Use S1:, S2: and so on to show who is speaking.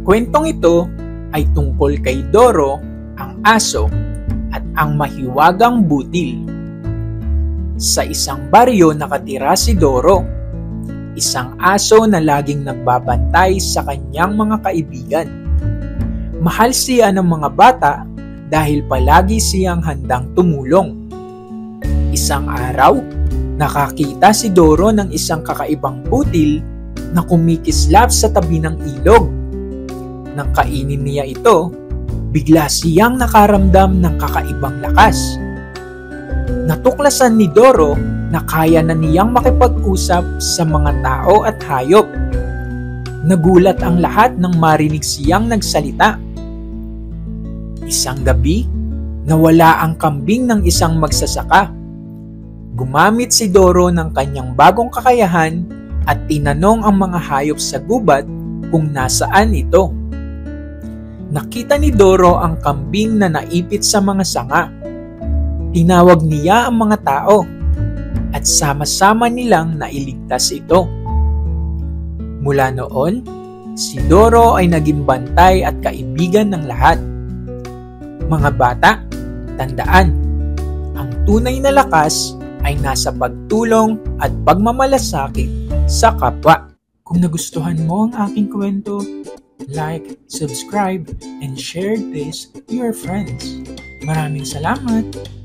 S1: kwentong ito ay tungkol kay Doro, ang aso, at ang mahiwagang butil. Sa isang baryo nakatira si Doro, isang aso na laging nagbabantay sa kanyang mga kaibigan. Mahal siya ng mga bata dahil palagi siyang handang tumulong. Isang araw, nakakita si Doro ng isang kakaibang butil na kumikislap sa tabi ng ilog. Nang kainin niya ito, bigla siyang nakaramdam ng kakaibang lakas. Natuklasan ni Doro na kaya na niyang makipag-usap sa mga tao at hayop. Nagulat ang lahat nang marinig siyang nagsalita. Isang gabi, nawala ang kambing ng isang magsasaka. Gumamit si Doro ng kanyang bagong kakayahan at tinanong ang mga hayop sa gubat kung nasaan ito. Nakita ni Doro ang kambing na naipit sa mga sanga. Tinawag niya ang mga tao at sama-sama nilang nailigtas ito. Mula noon, si Doro ay naging bantay at kaibigan ng lahat. Mga bata, tandaan, ang tunay na lakas ay nasa pagtulong at pagmamalasakit sa kapwa. Kung nagustuhan mo ang aking kwento, like, subscribe, and share this to your friends. Maraming salamat!